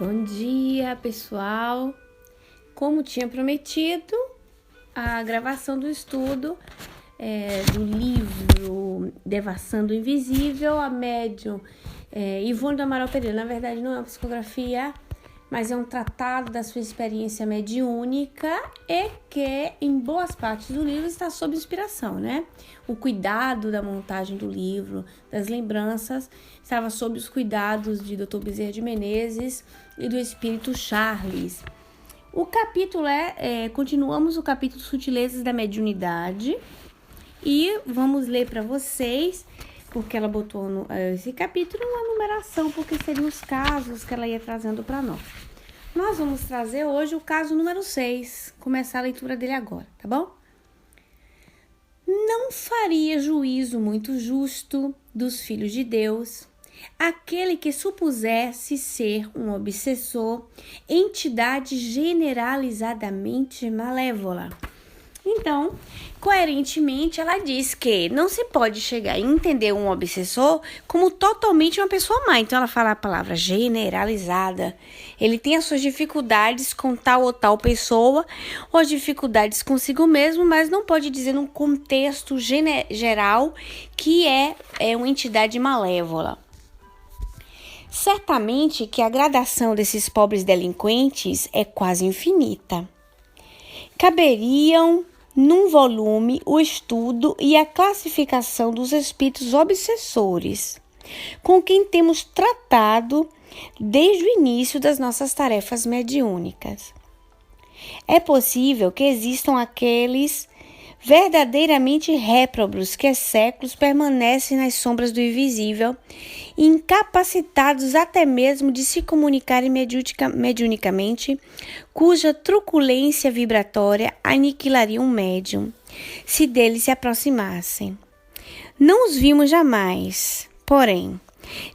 Bom dia, pessoal! Como tinha prometido, a gravação do estudo do livro Devassando o Invisível, a médium Ivone do Amaral Pereira. Na verdade, não é uma psicografia, mas é um tratado da sua experiência mediúnica e que, em boas partes do livro, está sob inspiração, né? O cuidado da montagem do livro, das lembranças, estava sob os cuidados de Dr. Bezerra de Menezes e do Espírito Charles. O capítulo continuamos o capítulo Sutilezas da Mediunidade e vamos ler para vocês, porque ela botou esse capítulo uma numeração, porque seriam os casos que ela ia trazendo para nós. Nós vamos trazer hoje o caso número 6, começar a leitura dele agora, tá bom? Não faria juízo muito justo dos filhos de Deus aquele que supusesse ser um obsessor, entidade generalizadamente malévola. Então, coerentemente, ela diz que não se pode chegar a entender um obsessor como totalmente uma pessoa má. Então, ela fala a palavra generalizada. Ele tem as suas dificuldades com tal ou tal pessoa, ou as dificuldades consigo mesmo, mas não pode dizer num contexto geral que é uma entidade malévola. Certamente que a gradação desses pobres delinquentes é quase infinita. Caberiam num volume o estudo e a classificação dos espíritos obsessores, com quem temos tratado desde o início das nossas tarefas mediúnicas. É possível que existam aqueles verdadeiramente réprobos que há séculos permanecem nas sombras do invisível, incapacitados até mesmo de se comunicarem mediunicamente, cuja truculência vibratória aniquilaria um médium, se deles se aproximassem. Não os vimos jamais, porém.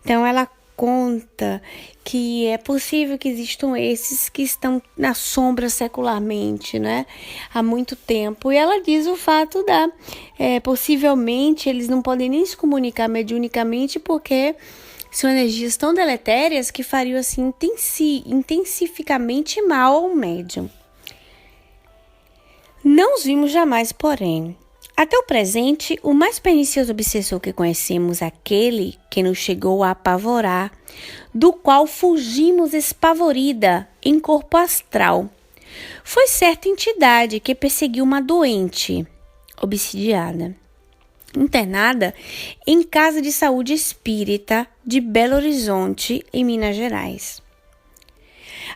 Então ela conta que é possível que existam esses que estão na sombra secularmente, né? Há muito tempo. E ela diz o fato possivelmente eles não podem nem se comunicar mediunicamente porque são energias tão deletérias que fariam assim intensificamente mal ao médium. Não os vimos jamais, porém. Até o presente, o mais pernicioso obsessor que conhecemos, aquele que nos chegou a apavorar, do qual fugimos espavorida em corpo astral, foi certa entidade que perseguiu uma doente, obsidiada, internada em casa de saúde espírita de Belo Horizonte, em Minas Gerais.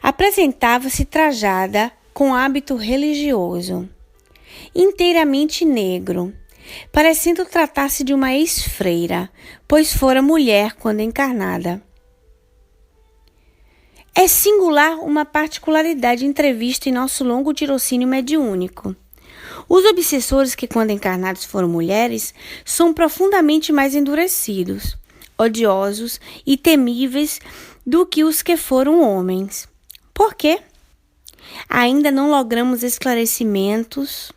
Apresentava-se trajada com hábito religioso, inteiramente negro, parecendo tratar-se de uma ex-freira, pois fora mulher quando encarnada. É singular uma particularidade entrevista em nosso longo tirocínio mediúnico. Os obsessores que, quando encarnados, foram mulheres, são profundamente mais endurecidos, odiosos e temíveis do que os que foram homens. Por quê? Ainda não logramos esclarecimentos.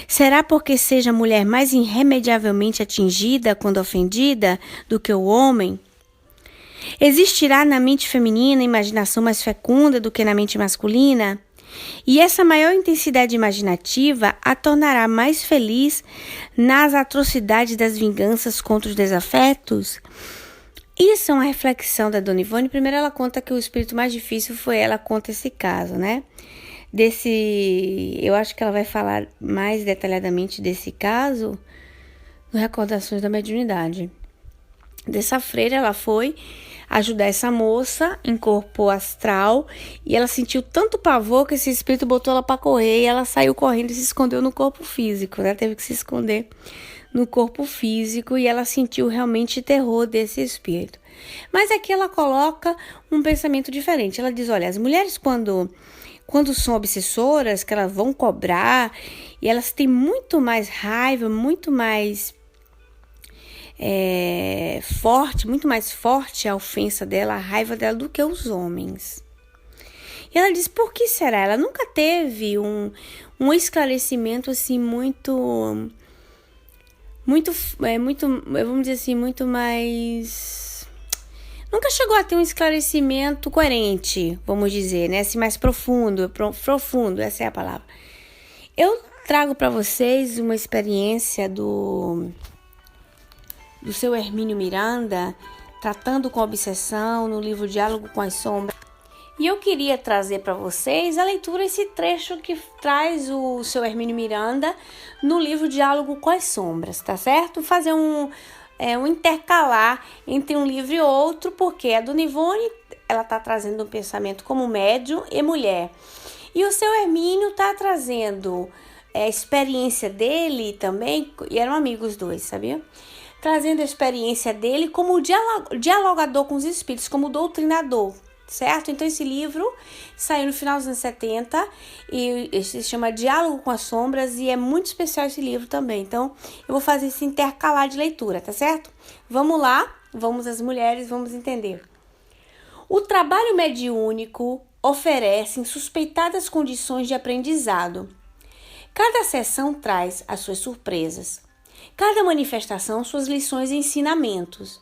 Será porque seja a mulher mais irremediavelmente atingida quando ofendida do que o homem? Existirá na mente feminina imaginação mais fecunda do que na mente masculina? E essa maior intensidade imaginativa a tornará mais feliz nas atrocidades das vinganças contra os desafetos? Isso é uma reflexão da Dona Ivone. Primeiro ela conta que o espírito mais difícil foi ela, conta esse caso, né? Eu acho que ela vai falar mais detalhadamente desse caso no Recordações da Mediunidade. Dessa freira, ela foi ajudar essa moça em corpo astral e ela sentiu tanto pavor que esse espírito botou ela para correr e ela saiu correndo e se escondeu no corpo físico, né? Teve que se esconder no corpo físico e ela sentiu realmente terror desse espírito. Mas aqui ela coloca um pensamento diferente. Ela diz, olha, as mulheres quando são obsessoras, que elas vão cobrar, e elas têm muito mais raiva, muito mais forte, muito mais forte a ofensa dela, a raiva dela do que os homens. E ela diz, por que será? Ela nunca teve um esclarecimento assim muito, vamos dizer assim, muito mais... nunca chegou a ter um esclarecimento coerente, vamos dizer, né? Assim, mais profundo, essa é a palavra. Eu trago para vocês uma experiência do seu Hermínio Miranda, tratando com obsessão, no livro Diálogo com as Sombras. E eu queria trazer para vocês a leitura, esse trecho que traz o seu Hermínio Miranda no livro Diálogo com as Sombras, tá certo? Fazer um intercalar entre um livro e outro, porque a Dona Ivone, ela tá trazendo um pensamento como médium e mulher. E o seu Hermínio tá trazendo a experiência dele também, e eram amigos dois, sabia? Trazendo a experiência dele como dialogador com os espíritos, como doutrinador, certo? Então esse livro saiu no final dos anos 70 e se chama Diálogo com as Sombras e é muito especial esse livro também. Então eu vou fazer esse intercalar de leitura, tá certo? Vamos lá, vamos as mulheres, vamos entender. O trabalho mediúnico oferece insuspeitadas condições de aprendizado. Cada sessão traz as suas surpresas. Cada manifestação, suas lições e ensinamentos.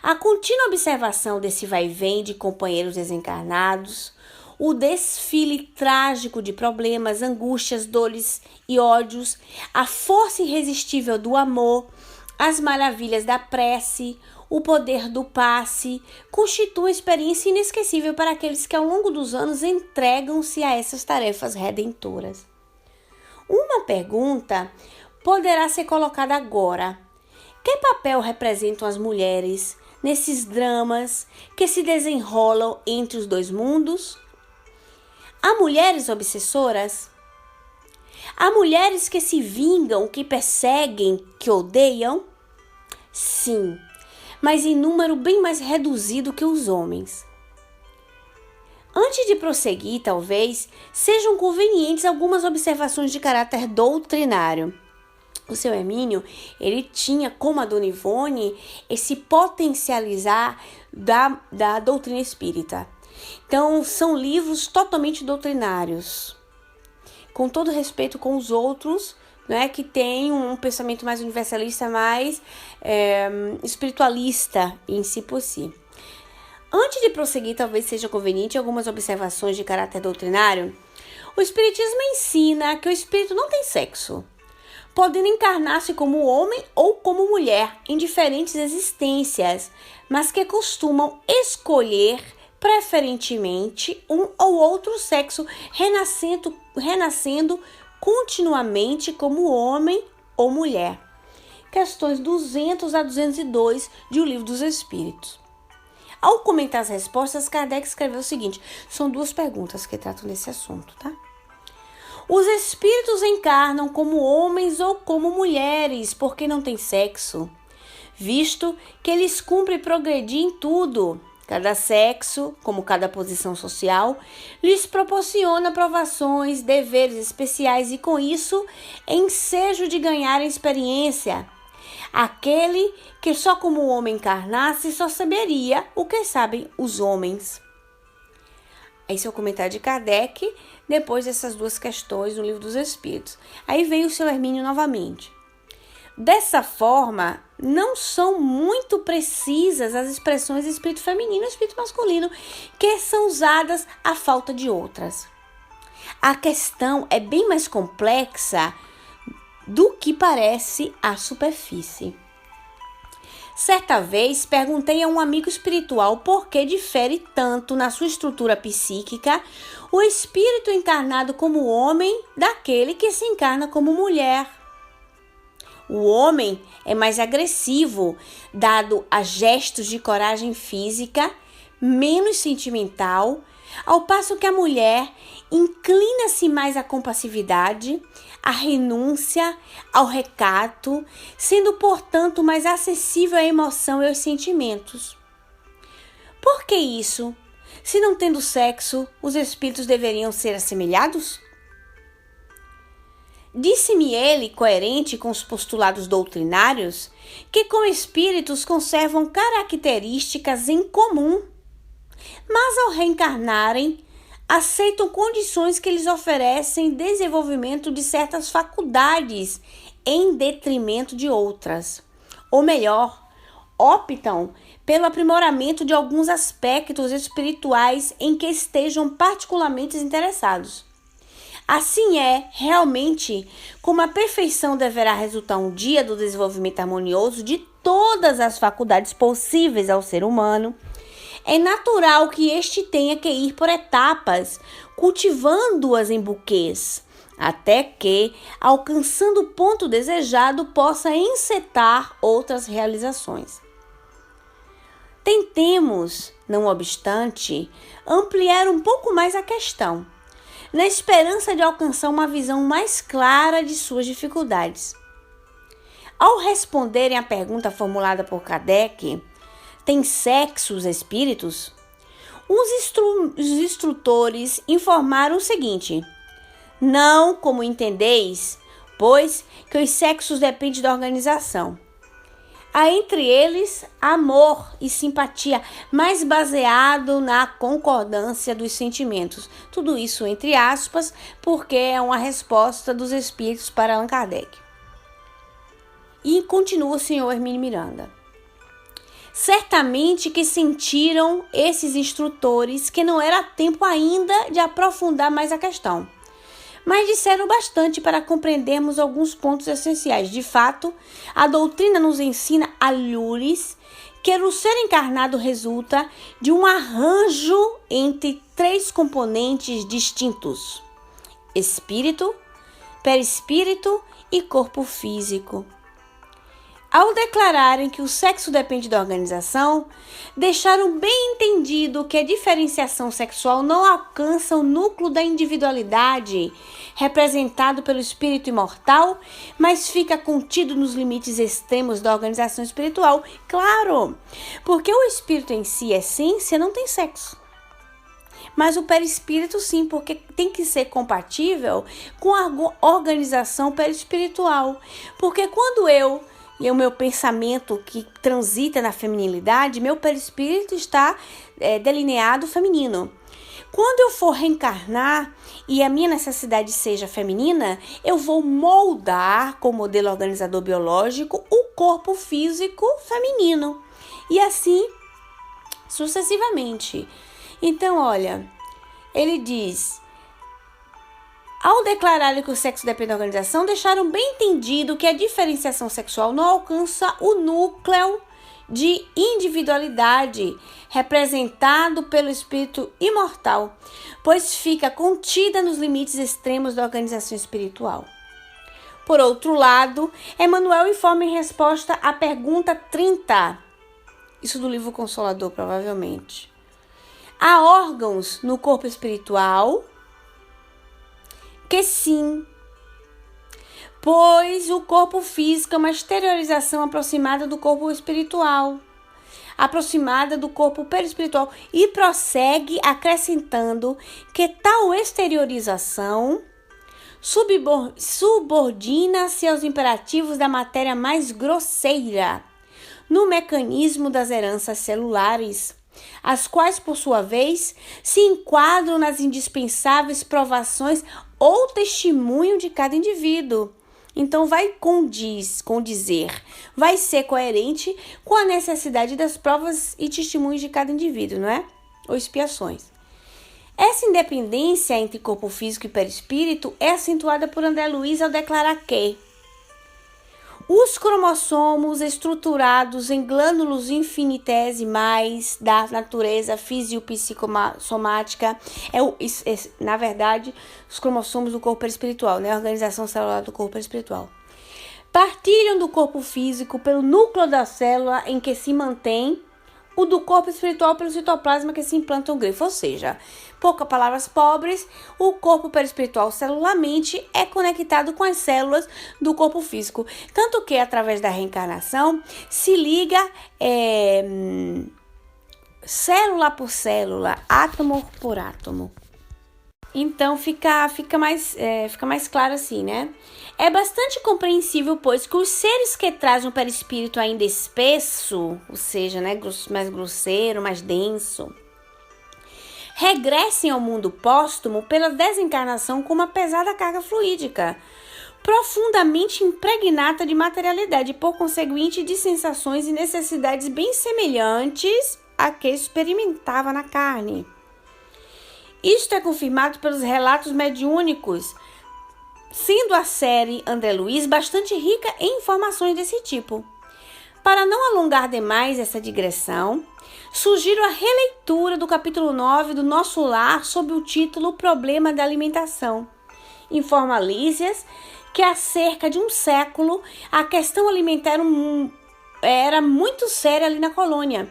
A contínua observação desse vai-vem de companheiros desencarnados, o desfile trágico de problemas, angústias, dores e ódios, a força irresistível do amor, as maravilhas da prece, o poder do passe, constitui uma experiência inesquecível para aqueles que ao longo dos anos entregam-se a essas tarefas redentoras. Uma pergunta poderá ser colocada agora. Que papel representam as mulheres nesses dramas que se desenrolam entre os dois mundos? Há mulheres obsessoras? Há mulheres que se vingam, que perseguem, que odeiam? Sim, mas em número bem mais reduzido que os homens. Antes de prosseguir, talvez, sejam convenientes algumas observações de caráter doutrinário. O seu Hermínio, ele tinha, como a Dona Ivone, esse potencializar da doutrina espírita. Então, são livros totalmente doutrinários, com todo respeito com os outros, né, que tem um pensamento mais universalista, mais espiritualista em si por si. Antes de prosseguir, talvez seja conveniente algumas observações de caráter doutrinário. O Espiritismo ensina que o espírito não tem sexo, podendo encarnar-se como homem ou como mulher em diferentes existências, mas que costumam escolher preferentemente um ou outro sexo, renascendo continuamente como homem ou mulher. Questões 200 a 202 de O Livro dos Espíritos. Ao comentar as respostas, Kardec escreveu o seguinte, são duas perguntas que tratam desse assunto, tá? Os espíritos encarnam como homens ou como mulheres, porque não têm sexo, visto que eles cumprem progredir em tudo. Cada sexo, como cada posição social, lhes proporciona provações, deveres especiais e, com isso, ensejo de ganhar experiência. Aquele que só como homem encarnasse só saberia o que sabem os homens. Esse é o comentário de Kardec, depois dessas duas questões no Livro dos Espíritos. Aí vem o seu Hermínio novamente. Dessa forma, não são muito precisas as expressões espírito feminino e espírito masculino, que são usadas à falta de outras. A questão é bem mais complexa do que parece à superfície. Certa vez, perguntei a um amigo espiritual por que difere tanto na sua estrutura psíquica o espírito encarnado como homem daquele que se encarna como mulher. O homem é mais agressivo, dado a gestos de coragem física, menos sentimental, ao passo que a mulher inclina-se mais à compassividade, à renúncia, ao recato, sendo, portanto, mais acessível à emoção e aos sentimentos. Por que isso? Se não tendo sexo, os espíritos deveriam ser assemelhados? Disse-me ele, coerente com os postulados doutrinários, que com espíritos conservam características em comum, mas ao reencarnarem, aceitam condições que lhes oferecem desenvolvimento de certas faculdades em detrimento de outras. Ou melhor, optam pelo aprimoramento de alguns aspectos espirituais em que estejam particularmente interessados. Assim realmente, como a perfeição deverá resultar um dia do desenvolvimento harmonioso de todas as faculdades possíveis ao ser humano, é natural que este tenha que ir por etapas, cultivando-as em buquês, até que, alcançando o ponto desejado, possa encetar outras realizações. Tentemos, não obstante, ampliar um pouco mais a questão, na esperança de alcançar uma visão mais clara de suas dificuldades. Ao responderem à pergunta formulada por Kardec, tem sexo os espíritos? Os instrutores informaram o seguinte: não como entendeis, pois que os sexos dependem da organização. Há entre eles amor e simpatia, mas baseado na concordância dos sentimentos. Tudo isso entre aspas, porque é uma resposta dos espíritos para Allan Kardec. E continua o senhor Hermínio Miranda. Certamente que sentiram esses instrutores que não era tempo ainda de aprofundar mais a questão, mas disseram bastante para compreendermos alguns pontos essenciais. De fato, a doutrina nos ensina a lures que o ser encarnado resulta de um arranjo entre 3 componentes distintos: espírito, perispírito e corpo físico. Ao declararem que o sexo depende da organização, deixaram bem entendido que a diferenciação sexual não alcança o núcleo da individualidade, representado pelo espírito imortal, mas fica contido nos limites extremos da organização espiritual. Claro, porque o espírito em si, essência, não tem sexo. Mas o perispírito sim, porque tem que ser compatível com a organização perispiritual. Porque quando e o meu pensamento que transita na feminilidade, meu perispírito está delineado feminino. Quando eu for reencarnar e a minha necessidade seja feminina, eu vou moldar com o modelo organizador biológico o corpo físico feminino. E assim sucessivamente. Então, olha, ele diz: ao declararem que o sexo depende da organização, deixaram bem entendido que a diferenciação sexual não alcança o núcleo de individualidade representado pelo espírito imortal, pois fica contida nos limites extremos da organização espiritual. Por outro lado, Emmanuel informa em resposta à pergunta 30, isso do livro Consolador, provavelmente. Há órgãos no corpo espiritual? Que sim, pois o corpo físico é uma exteriorização aproximada do corpo espiritual, aproximada do corpo perispiritual, e prossegue acrescentando que tal exteriorização subordina-se aos imperativos da matéria mais grosseira, no mecanismo das heranças celulares, as quais, por sua vez, se enquadram nas indispensáveis provações ou testemunho de cada indivíduo. Então, vai condizer, vai ser coerente com a necessidade das provas e testemunhos de cada indivíduo, não é? Ou expiações. Essa independência entre corpo físico e perispírito é acentuada por André Luiz ao declarar que os cromossomos estruturados em glândulos infinitesimais da natureza fisiopsicossomática, na verdade, os cromossomos do corpo perispiritual, né? A organização celular do corpo perispiritual. Partilham do corpo físico pelo núcleo da célula em que se mantém, o do corpo espiritual pelo citoplasma que se implanta um grifo. Ou seja, poucas palavras pobres, o corpo perispiritual celularmente é conectado com as células do corpo físico. Tanto que, através da reencarnação, se liga célula por célula, átomo por átomo. Então, fica mais claro assim, né? É bastante compreensível, pois, que os seres que trazem um perispírito ainda espesso, ou seja, né, mais grosseiro, mais denso, regressem ao mundo póstumo pela desencarnação com uma pesada carga fluídica, profundamente impregnada de materialidade, por conseguinte de sensações e necessidades bem semelhantes a que experimentava na carne. Isto é confirmado pelos relatos mediúnicos, sendo a série André Luiz bastante rica em informações desse tipo. Para não alongar demais essa digressão, sugiro a releitura do capítulo 9 do Nosso Lar sob o título Problema da Alimentação. Informa Lísias que há cerca de um século a questão alimentar era muito séria ali na colônia.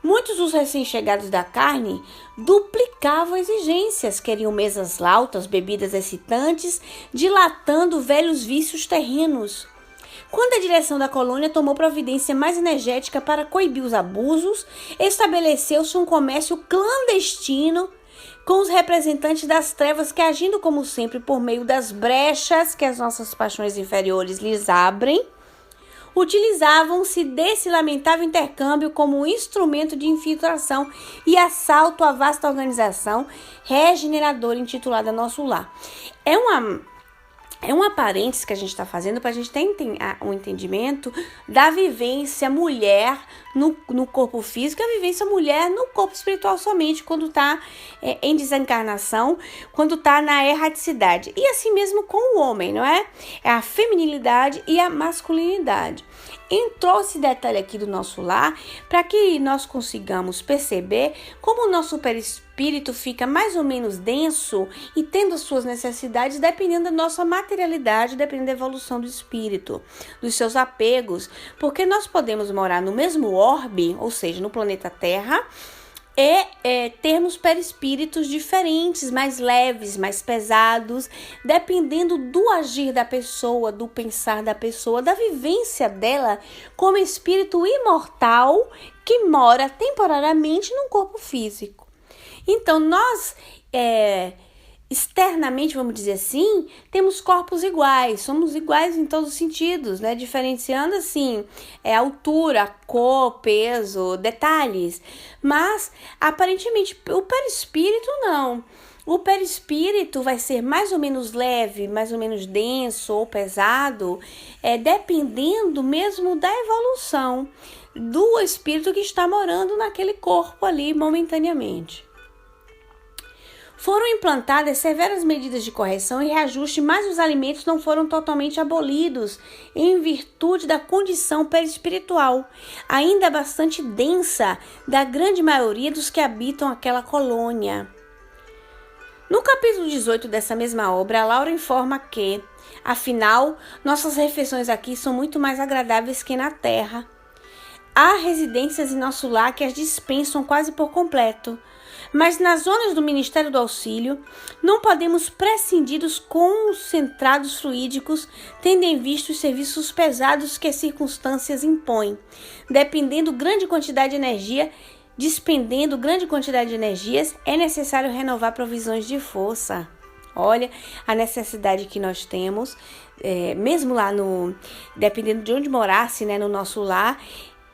Muitos dos recém-chegados da carne duplicavam exigências, queriam mesas altas, bebidas excitantes, dilatando velhos vícios terrenos. Quando a direção da colônia tomou providência mais energética para coibir os abusos, estabeleceu-se um comércio clandestino com os representantes das trevas que, agindo como sempre por meio das brechas que as nossas paixões inferiores lhes abrem, utilizavam-se desse lamentável intercâmbio como um instrumento de infiltração e assalto à vasta organização regeneradora intitulada Nosso Lar. É um parênteses que a gente está fazendo para a gente ter um entendimento da vivência mulher no corpo físico e a vivência mulher no corpo espiritual somente quando está em desencarnação, quando está na erraticidade. E assim mesmo com o homem, não é? É a feminilidade e a masculinidade. Entrou esse detalhe aqui do Nosso Lar para que nós consigamos perceber como o nosso perispírito fica mais ou menos denso e tendo as suas necessidades dependendo da nossa materialidade, dependendo da evolução do espírito, dos seus apegos, porque nós podemos morar no mesmo orbe, ou seja, no planeta Terra, e termos perispíritos diferentes, mais leves, mais pesados, dependendo do agir da pessoa, do pensar da pessoa, da vivência dela como espírito imortal que mora temporariamente num corpo físico. Então, nós, externamente, vamos dizer assim, temos corpos iguais, somos iguais em todos os sentidos, né? Diferenciando, assim, altura, cor, peso, detalhes. Mas, aparentemente, o perispírito não. O perispírito vai ser mais ou menos leve, mais ou menos denso ou pesado, dependendo mesmo da evolução do espírito que está morando naquele corpo ali momentaneamente. Foram implantadas severas medidas de correção e reajuste, mas os alimentos não foram totalmente abolidos em virtude da condição perispiritual, ainda bastante densa, da grande maioria dos que habitam aquela colônia. No capítulo 18 dessa mesma obra, a Laura informa que, afinal, nossas refeições aqui são muito mais agradáveis que na Terra. Há residências em Nosso Lar que as dispensam quase por completo, mas nas zonas do Ministério do Auxílio não podemos prescindir dos concentrados fluídicos, tendo em vista os serviços pesados que as circunstâncias impõem, despendendo grande quantidade de energias, é necessário renovar provisões de força. Olha a necessidade que nós temos, mesmo lá dependendo de onde morasse, né, no nosso lar,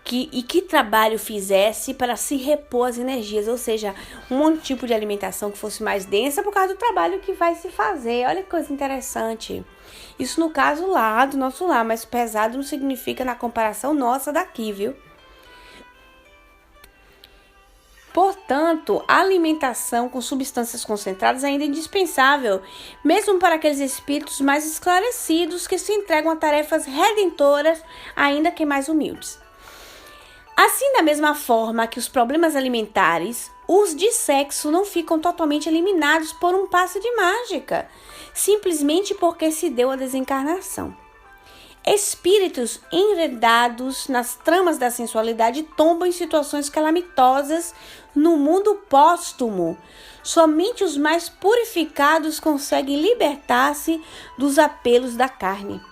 que trabalho fizesse para se repor as energias, ou seja, um tipo de alimentação que fosse mais densa por causa do trabalho que vai se fazer. Olha que coisa interessante. Isso no caso lá do Nosso Lar, mas pesado não significa na comparação nossa daqui, viu? Portanto, a alimentação com substâncias concentradas ainda é indispensável, mesmo para aqueles espíritos mais esclarecidos que se entregam a tarefas redentoras, ainda que mais humildes. Assim, da mesma forma que os problemas alimentares, os de sexo não ficam totalmente eliminados por um passe de mágica, simplesmente porque se deu a desencarnação. Espíritos enredados nas tramas da sensualidade tombam em situações calamitosas no mundo póstumo. Somente os mais purificados conseguem libertar-se dos apelos da carne.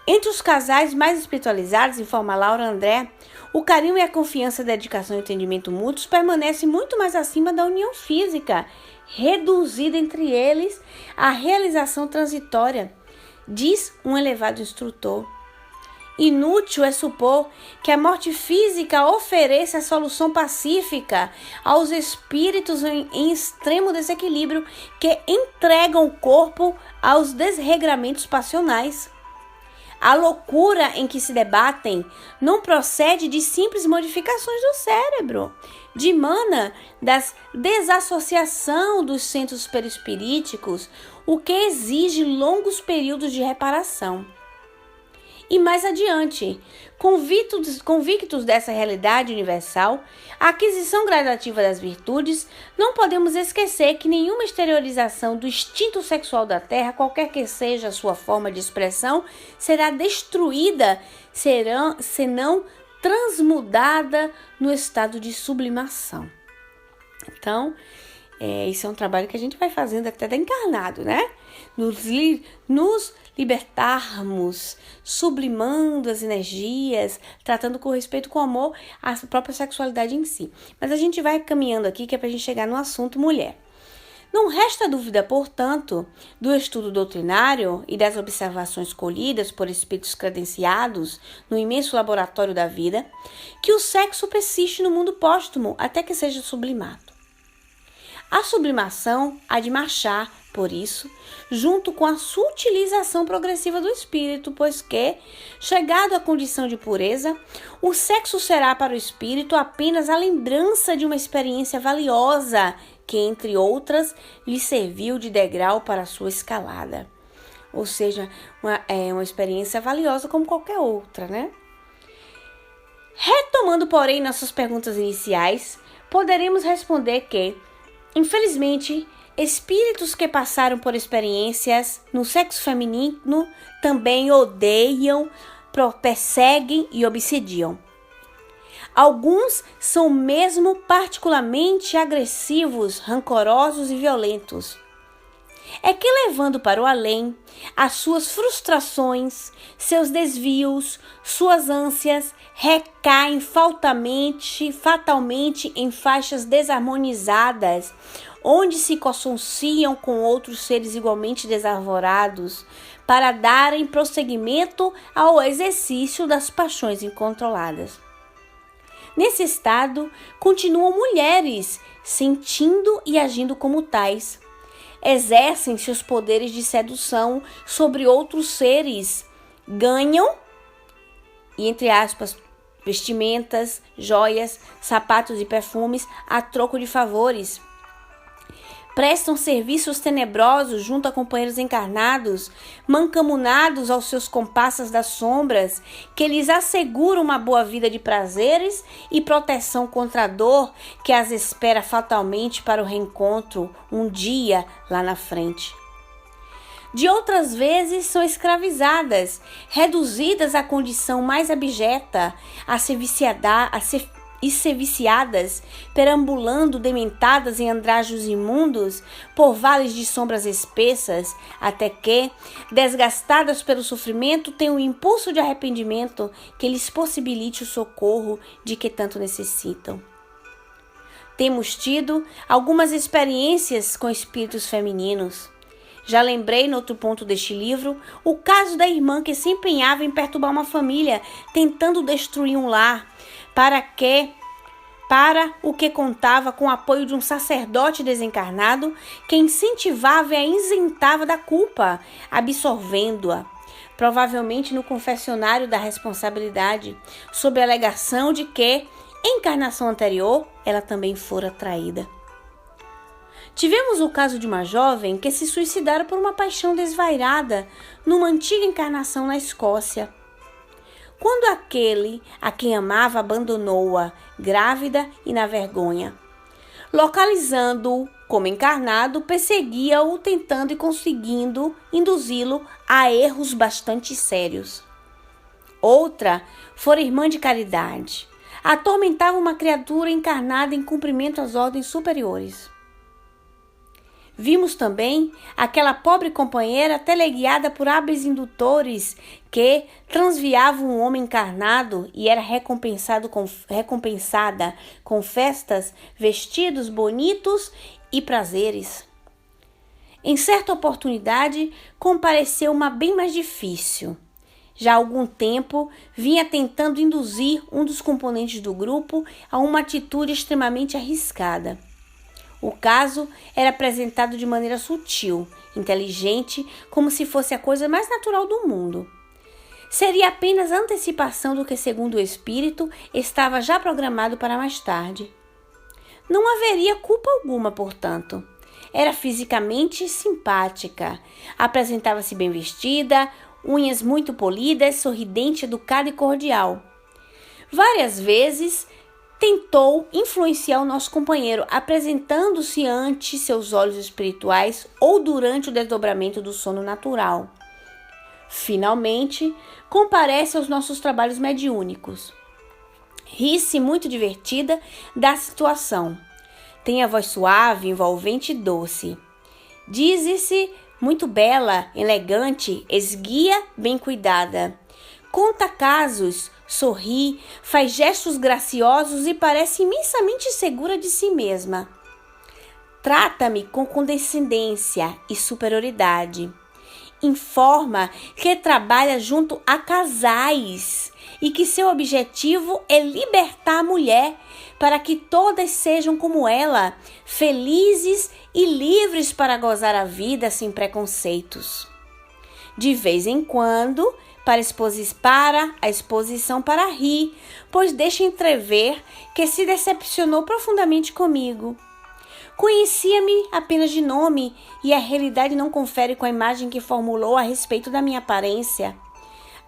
Entre os casais mais espiritualizados, informa Laura André, o carinho e a confiança, a dedicação e o entendimento mútuos permanecem muito mais acima da união física, reduzida entre eles à realização transitória, diz um elevado instrutor. Inútil é supor que a morte física ofereça a solução pacífica aos espíritos em extremo desequilíbrio que entregam o corpo aos desregramentos passionais. A loucura em que se debatem não procede de simples modificações do cérebro, dimana da desassociação dos centros perispiríticos, o que exige longos períodos de reparação. E mais adiante, convictos dessa realidade universal, a aquisição gradativa das virtudes, não podemos esquecer que nenhuma exteriorização do instinto sexual da Terra, qualquer que seja a sua forma de expressão, será destruída, senão transmudada no estado de sublimação. Então, isso é um trabalho que a gente vai fazendo até encarnado, né? Nos libertarmos, sublimando as energias, tratando com respeito, com amor, a própria sexualidade em si. Mas a gente vai caminhando aqui, que é pra gente chegar no assunto mulher. Não resta dúvida, portanto, do estudo doutrinário e das observações colhidas por espíritos credenciados no imenso laboratório da vida, que o sexo persiste no mundo póstumo até que seja sublimado. A sublimação há de marchar, por isso, junto com a sutilização progressiva do espírito, pois que, chegado à condição de pureza, o sexo será para o espírito apenas a lembrança de uma experiência valiosa que, entre outras, lhe serviu de degrau para a sua escalada. Ou seja, uma experiência valiosa como qualquer outra, né? Retomando, porém, nossas perguntas iniciais, poderemos responder que, infelizmente, espíritos que passaram por experiências no sexo feminino também odeiam, perseguem e obsediam. Alguns são mesmo particularmente agressivos, rancorosos e violentos. É que, levando para o além as suas frustrações, seus desvios, suas ânsias, recaem fatalmente em faixas desarmonizadas, onde se consociam com outros seres igualmente desarvorados, para darem prosseguimento ao exercício das paixões incontroladas. Nesse estado, continuam mulheres, sentindo e agindo como tais. Exercem seus poderes de sedução sobre outros seres, ganham, e entre aspas, vestimentas, joias, sapatos e perfumes a troco de favores. Prestam serviços tenebrosos junto a companheiros encarnados, mancomunados aos seus comparsas das sombras, que lhes asseguram uma boa vida de prazeres e proteção contra a dor que as espera fatalmente para o reencontro um dia lá na frente. De outras vezes são escravizadas, reduzidas à condição mais abjeta, a ser viciadas, perambulando dementadas em andrajos imundos por vales de sombras espessas, até que, desgastadas pelo sofrimento, tenham o impulso de arrependimento que lhes possibilite o socorro de que tanto necessitam. Temos tido algumas experiências com espíritos femininos. Já lembrei, no outro ponto deste livro, o caso da irmã que se empenhava em perturbar uma família, tentando destruir um lar, para o que contava com o apoio de um sacerdote desencarnado que incentivava e a isentava da culpa, absorvendo-a, provavelmente no confessionário da responsabilidade, sob a alegação de que, em encarnação anterior, ela também fora traída. Tivemos o caso de uma jovem que se suicidara por uma paixão desvairada numa antiga encarnação na Escócia. Quando aquele a quem amava abandonou-a, grávida e na vergonha. Localizando-o como encarnado, perseguia-o, tentando e conseguindo induzi-lo a erros bastante sérios. Outra fora irmã de caridade. Atormentava uma criatura encarnada em cumprimento às ordens superiores. Vimos também aquela pobre companheira teleguiada por hábeis indutores que transviava um homem encarnado e era recompensada com festas, vestidos bonitos e prazeres. Em certa oportunidade, compareceu uma bem mais difícil. já há algum tempo, vinha tentando induzir um dos componentes do grupo a uma atitude extremamente arriscada. O caso era apresentado de maneira sutil, inteligente, como se fosse a coisa mais natural do mundo. Seria apenas a antecipação do que, segundo o espírito, estava já programado para mais tarde. Não haveria culpa alguma, portanto. Era fisicamente simpática, apresentava-se bem vestida, unhas muito polidas, sorridente, educada e cordial. Várias vezes tentou influenciar o nosso companheiro, apresentando-se ante seus olhos espirituais ou durante o desdobramento do sono natural. Finalmente, comparece aos nossos trabalhos mediúnicos. Ri-se muito divertida da situação. Tem a voz suave, envolvente e doce. Diz-se muito bela, elegante, esguia, bem cuidada. Conta casos, sorri, faz gestos graciosos e parece imensamente segura de si mesma. Trata-me com condescendência e superioridade. Informa que trabalha junto a casais e que seu objetivo é libertar a mulher para que todas sejam como ela, felizes e livres para gozar a vida sem preconceitos. De vez em quando, para a exposição para rir, pois deixa entrever que se decepcionou profundamente comigo. Conhecia-me apenas de nome e a realidade não confere com a imagem que formulou a respeito da minha aparência.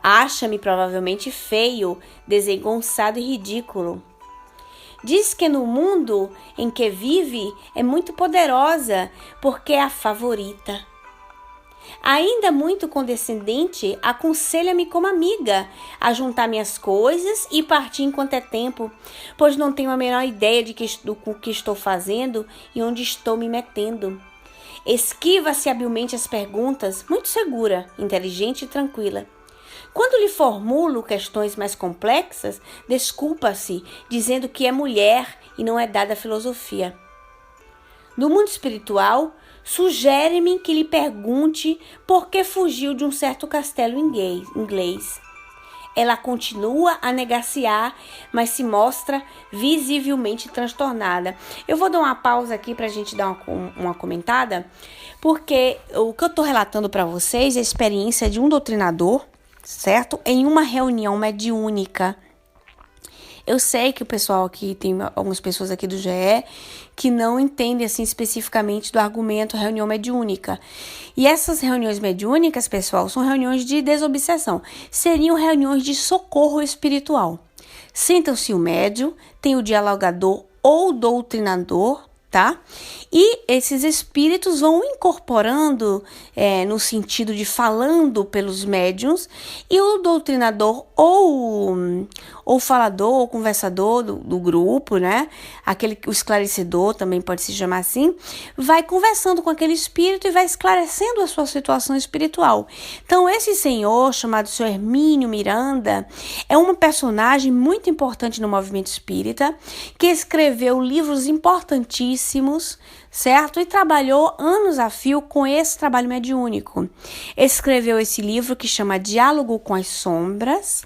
Acha-me provavelmente feio, desengonçado e ridículo. Diz que no mundo em que vive é muito poderosa porque é a favorita. Ainda muito condescendente, aconselha-me como amiga a juntar minhas coisas e partir enquanto é tempo, pois não tenho a menor ideia do que estou fazendo e onde estou me metendo. Esquiva-se habilmente as perguntas, muito segura, inteligente e tranquila. Quando lhe formulo questões mais complexas, desculpa-se, dizendo que é mulher e não é dada à filosofia. No mundo espiritual, sugere-me que lhe pergunte por que fugiu de um certo castelo inglês. Ela continua a negaciar, mas se mostra visivelmente transtornada. Eu vou dar uma pausa aqui para a gente dar uma comentada, porque o que eu estou relatando para vocês é a experiência de um doutrinador, certo? Em uma reunião mediúnica. Eu sei que o pessoal aqui, tem algumas pessoas aqui do GE que não entendem assim especificamente do argumento reunião mediúnica. E essas reuniões mediúnicas, pessoal, são reuniões de desobsessão. Seriam reuniões de socorro espiritual. Sentam-se o médium, tem o dialogador ou doutrinador, tá? E esses espíritos vão incorporando no sentido de falando pelos médiuns, e o doutrinador ou falador ou conversador do grupo, né? O esclarecedor também pode se chamar assim, vai conversando com aquele espírito e vai esclarecendo a sua situação espiritual. Então, esse senhor, chamado Sr. Hermínio Miranda, é uma personagem muito importante no movimento espírita, que escreveu livros importantíssimos, certo? E trabalhou anos a fio com esse trabalho mediúnico. Escreveu esse livro que chama Diálogo com as Sombras.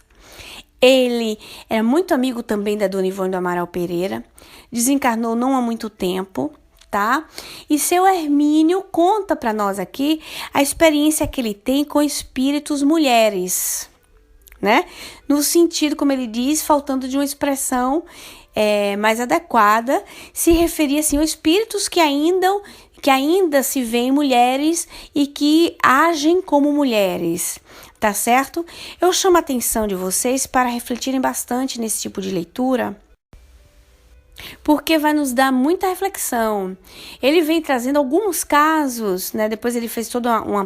Ele é muito amigo também da Dona Ivone do Amaral Pereira. Desencarnou não há muito tempo, tá? E seu Hermínio conta para nós aqui a experiência que ele tem com espíritos mulheres, né? No sentido, como ele diz, faltando de uma expressão mais adequada, se referia assim, a espíritos que ainda se veem mulheres e que agem como mulheres, tá certo? Eu chamo a atenção de vocês para refletirem bastante nesse tipo de leitura, porque vai nos dar muita reflexão. Ele vem trazendo alguns casos, né? Depois ele fez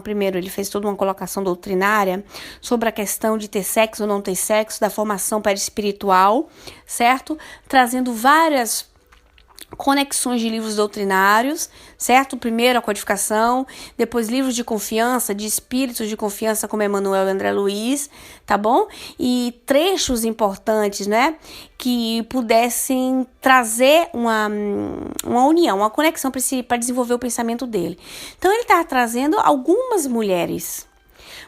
primeiro ele fez toda uma colocação doutrinária sobre a questão de ter sexo ou não ter sexo, da formação perispiritual, certo? Trazendo várias conexões de livros doutrinários, certo? Primeiro a codificação, depois livros de confiança, de espíritos de confiança como Emmanuel e André Luiz, tá bom? E trechos importantes, né? Que pudessem trazer uma união, uma conexão para desenvolver o pensamento dele. Então ele está trazendo algumas mulheres.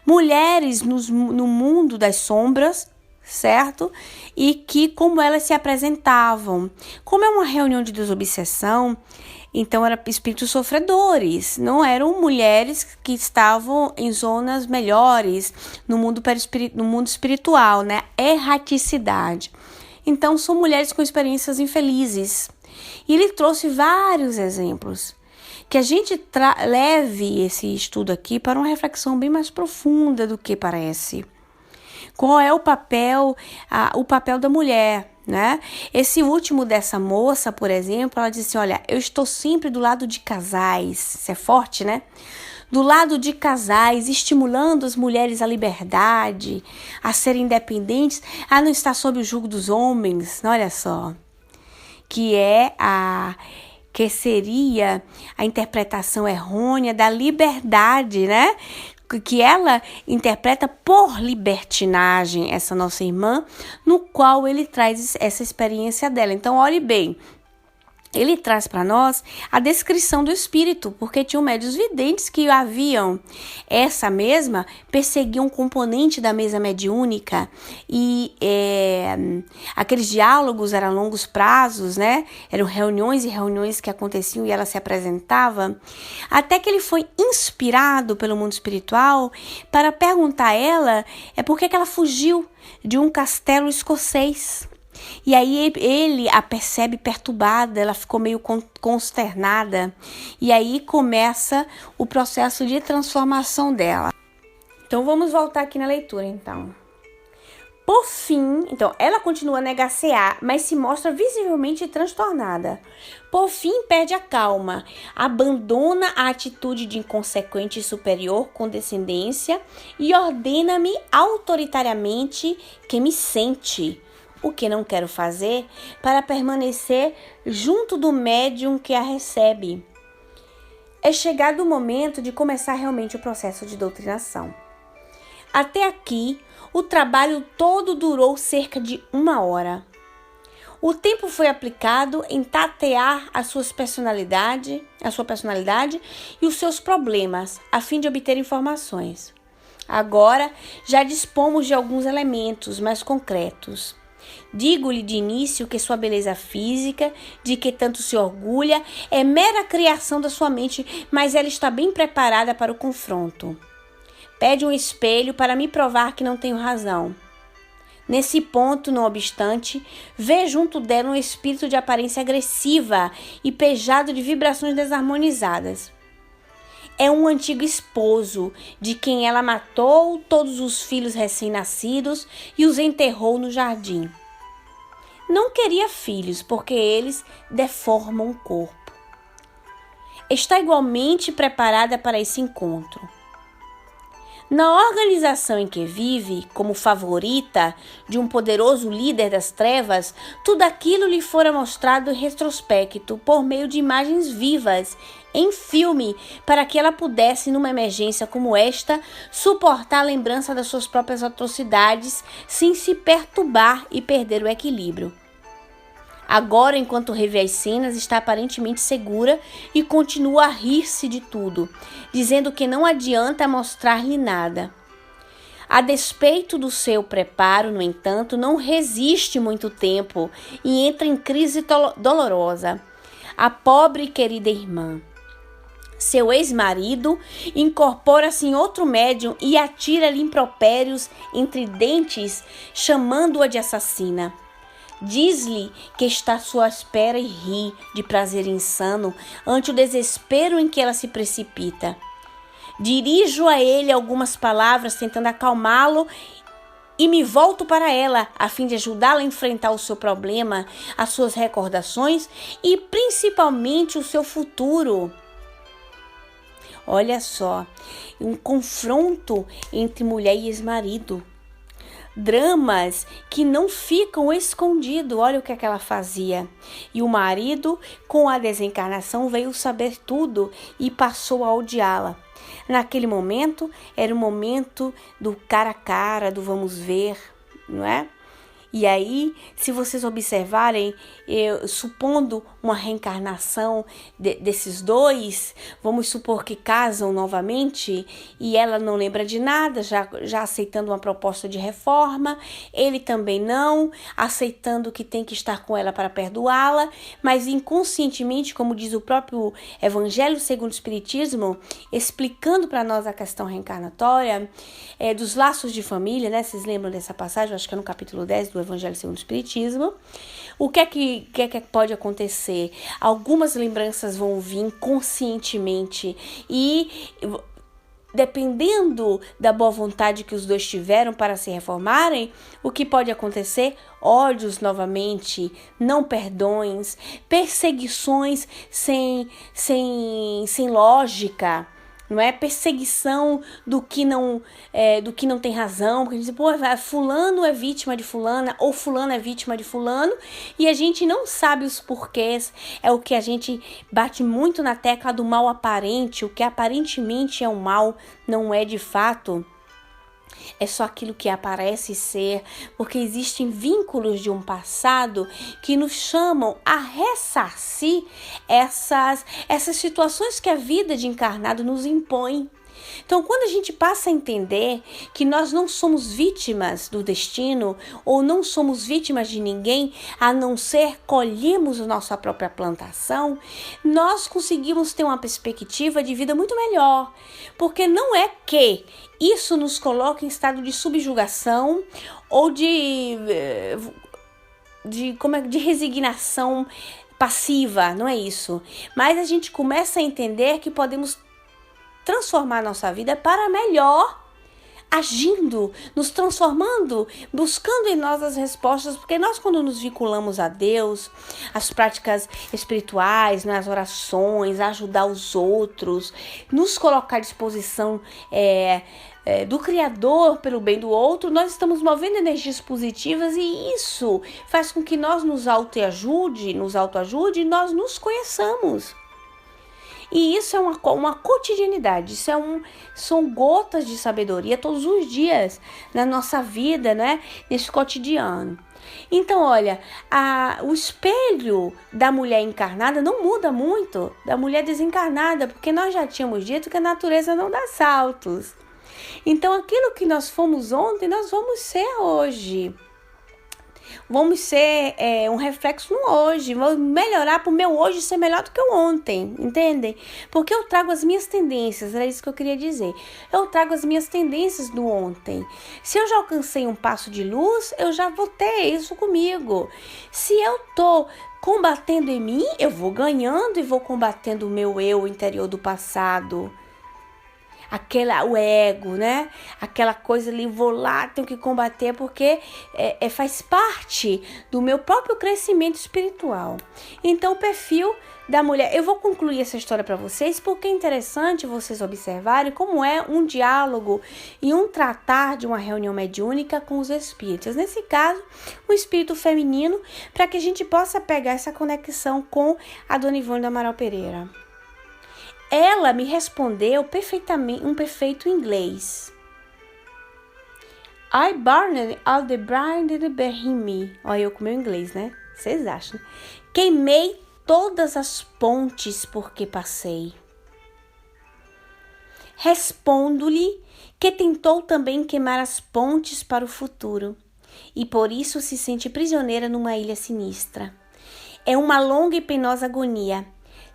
mulheres no mundo das sombras, certo? E que como elas se apresentavam. Como é uma reunião de desobsessão, então eram espíritos sofredores, não eram mulheres que estavam em zonas melhores no mundo espiritual, né? Erraticidade. Então são mulheres com experiências infelizes. E ele trouxe vários exemplos. Que a gente leve esse estudo aqui para uma reflexão bem mais profunda do que parece. Qual é o papel da mulher, né? Esse último dessa moça, por exemplo, ela disse, olha, eu estou sempre do lado de casais, isso é forte, né? Do lado de casais, estimulando as mulheres à liberdade, a serem independentes, a não estar sob o jugo dos homens, olha só, que seria a interpretação errônea da liberdade, né? Que ela interpreta por libertinagem, essa nossa irmã, no qual ele traz essa experiência dela. Então, olhe bem, ele traz para nós a descrição do espírito, porque tinham médiuns videntes que haviam essa mesma, perseguiam um componente da mesa mediúnica e aqueles diálogos eram longos prazos, né? Eram reuniões e reuniões que aconteciam e ela se apresentava, até que ele foi inspirado pelo mundo espiritual para perguntar a ela por que ela fugiu de um castelo escocês. E aí ele a percebe perturbada, ela ficou meio consternada. E aí começa o processo de transformação dela. Então vamos voltar aqui na leitura, então. Por fim, então, ela continua a negacear, mas se mostra visivelmente transtornada. Por fim, perde a calma, abandona a atitude de inconsequente e superior condescendência e ordena-me autoritariamente que me sente, o que não quero fazer, para permanecer junto do médium que a recebe. É chegado o momento de começar realmente o processo de doutrinação. Até aqui, o trabalho todo durou cerca de 1 hora. O tempo foi aplicado em tatear a sua personalidade e os seus problemas, a fim de obter informações. Agora, já dispomos de alguns elementos mais concretos. Digo-lhe de início que sua beleza física, de que tanto se orgulha, é mera criação da sua mente, mas ela está bem preparada para o confronto. Pede um espelho para me provar que não tenho razão. Nesse ponto, não obstante, vê junto dela um espírito de aparência agressiva e pejado de vibrações desarmonizadas. É um antigo esposo, de quem ela matou todos os filhos recém-nascidos e os enterrou no jardim. Não queria filhos, porque eles deformam o corpo. Está igualmente preparada para esse encontro. Na organização em que vive, como favorita de um poderoso líder das trevas, tudo aquilo lhe fora mostrado em retrospecto, por meio de imagens vivas, em filme, para que ela pudesse, numa emergência como esta, suportar a lembrança das suas próprias atrocidades, sem se perturbar e perder o equilíbrio. Agora, enquanto revê as cenas, está aparentemente segura e continua a rir-se de tudo, dizendo que não adianta mostrar-lhe nada. A despeito do seu preparo, no entanto, não resiste muito tempo e entra em crise dolorosa. A pobre e querida irmã. Seu ex-marido incorpora-se em outro médium e atira-lhe impropérios entre dentes, chamando-a de assassina. Diz-lhe que está à sua espera e ri de prazer insano ante o desespero em que ela se precipita. Dirijo a ele algumas palavras tentando acalmá-lo e me volto para ela a fim de ajudá-la a enfrentar o seu problema, as suas recordações e principalmente o seu futuro. Olha só, um confronto entre mulher e ex-marido. Dramas que não ficam escondidos. Olha o que ela fazia. E o marido, com a desencarnação, veio saber tudo e passou a odiá-la. Naquele momento, era o momento do cara a cara, do vamos ver, não é? E aí, se vocês observarem, supondo uma reencarnação desses dois. Vamos supor que casam novamente e ela não lembra de nada, já aceitando uma proposta de reforma, ele também não, aceitando que tem que estar com ela para perdoá-la, mas inconscientemente, como diz o próprio Evangelho segundo o Espiritismo, explicando para nós a questão reencarnatória, dos laços de família, né? Vocês lembram dessa passagem? Eu acho que é no capítulo 10 do Evangelho segundo o Espiritismo. O que é que pode acontecer? Algumas lembranças vão vir conscientemente e, dependendo da boa vontade que os dois tiveram para se reformarem, o que pode acontecer? Ódios novamente, não perdões, perseguições sem lógica. Não é perseguição do que não tem razão, porque a gente diz, pô, fulano é vítima de fulana, ou fulano é vítima de fulano, e a gente não sabe os porquês. É o que a gente bate muito na tecla do mal aparente, o que aparentemente é um mal, não é de fato. É só aquilo que aparece ser, porque existem vínculos de um passado que nos chamam a ressarcir essas situações que a vida de encarnado nos impõe. Então, quando a gente passa a entender que nós não somos vítimas do destino ou não somos vítimas de ninguém, a não ser colhemos a nossa própria plantação, nós conseguimos ter uma perspectiva de vida muito melhor. Porque não é que isso nos coloca em estado de subjugação ou de resignação passiva, não é isso. Mas a gente começa a entender que podemos transformar nossa vida para melhor, agindo, nos transformando, buscando em nós as respostas, porque nós, quando nos vinculamos a Deus, as práticas espirituais, nas orações, ajudar os outros, nos colocar à disposição do Criador pelo bem do outro, nós estamos movendo energias positivas e isso faz com que nós nos autoajude e nós nos conheçamos. E isso é uma cotidianidade, são gotas de sabedoria todos os dias na nossa vida, né? Nesse cotidiano. Então, olha, o espelho da mulher encarnada não muda muito da mulher desencarnada, porque nós já tínhamos dito que a natureza não dá saltos. Então, aquilo que nós fomos ontem, nós vamos ser hoje. Vamos ser um reflexo no hoje, vamos melhorar para o meu hoje ser melhor do que o ontem, entendem? Porque eu trago as minhas tendências, era isso que eu queria dizer. Eu trago as minhas tendências do ontem. Se eu já alcancei um passo de luz, eu já vou ter isso comigo. Se eu tô combatendo em mim, eu vou ganhando e vou combatendo o meu eu interior do passado. O ego, né? Aquela coisa ali, vou lá, tenho que combater porque faz parte do meu próprio crescimento espiritual. Então, o perfil da mulher, eu vou concluir essa história para vocês porque é interessante vocês observarem como é um diálogo e um tratar de uma reunião mediúnica com os espíritos. Nesse caso, o espírito feminino, para que a gente possa pegar essa conexão com a Dona Ivone do Amaral Pereira. Ela me respondeu perfeitamente, um perfeito inglês. I burned all the bright behind me. Olha eu com meu inglês, né? Vocês acham? Queimei todas as pontes porque passei. Respondo-lhe que tentou também queimar as pontes para o futuro e por isso se sente prisioneira numa ilha sinistra. É uma longa e penosa agonia.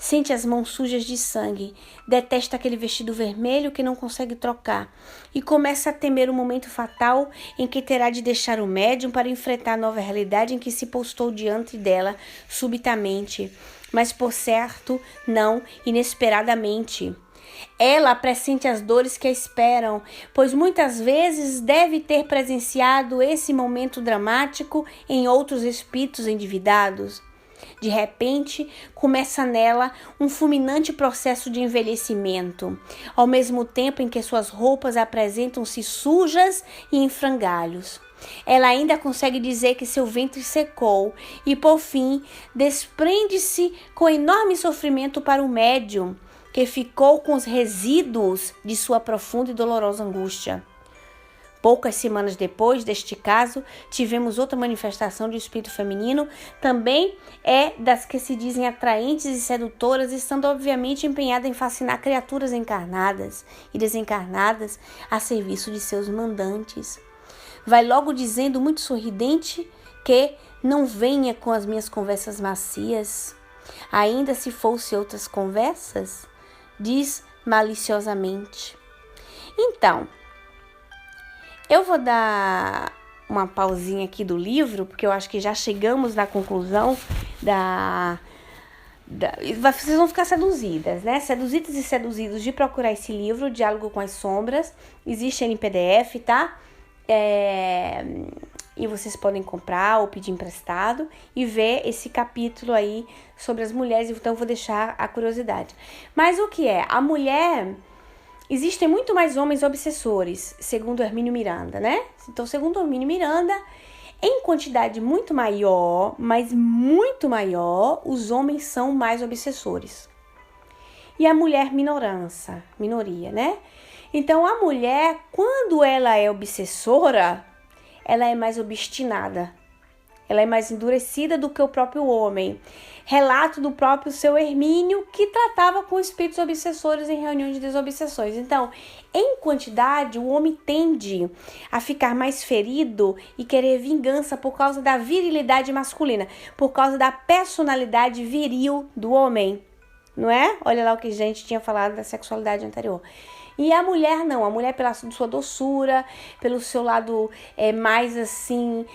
Sente as mãos sujas de sangue, detesta aquele vestido vermelho que não consegue trocar e começa a temer o momento fatal em que terá de deixar o médium para enfrentar a nova realidade em que se postou diante dela subitamente, mas por certo, não inesperadamente. Ela pressente as dores que a esperam, pois muitas vezes deve ter presenciado esse momento dramático em outros espíritos endividados. De repente, começa nela um fulminante processo de envelhecimento, ao mesmo tempo em que suas roupas apresentam-se sujas e em frangalhos. Ela ainda consegue dizer que seu ventre secou e, por fim, desprende-se com enorme sofrimento para o médium, que ficou com os resíduos de sua profunda e dolorosa angústia. Poucas semanas depois deste caso, tivemos outra manifestação do espírito feminino, também é das que se dizem atraentes e sedutoras, estando obviamente empenhada em fascinar criaturas encarnadas e desencarnadas a serviço de seus mandantes. Vai logo dizendo, muito sorridente, que não venha com as minhas conversas macias. Ainda se fosse outras conversas, diz maliciosamente. Então, eu vou dar uma pausinha aqui do livro, porque eu acho que já chegamos na conclusão vocês vão ficar seduzidas, né? Seduzidas e seduzidos de procurar esse livro, Diálogo com as Sombras. Existe ele em PDF, tá? E vocês podem comprar ou pedir emprestado e ver esse capítulo aí sobre as mulheres. Então, eu vou deixar a curiosidade. Mas o que é? A mulher... Existem muito mais homens obsessores, segundo Hermínio Miranda, né? Então, segundo Hermínio Miranda, em quantidade muito maior, mas muito maior, os homens são mais obsessores. E a mulher minoria, né? Então, a mulher, quando ela é obsessora, ela é mais obstinada. Ela é mais endurecida do que o próprio homem. Relato do próprio seu Hermínio, que tratava com espíritos obsessores em reunião de desobsessões. Então, em quantidade, o homem tende a ficar mais ferido e querer vingança por causa da virilidade masculina, por causa da personalidade viril do homem, não é? Olha lá o que a gente tinha falado da sexualidade anterior. E a mulher não, a mulher pela sua doçura, pelo seu lado mais assim,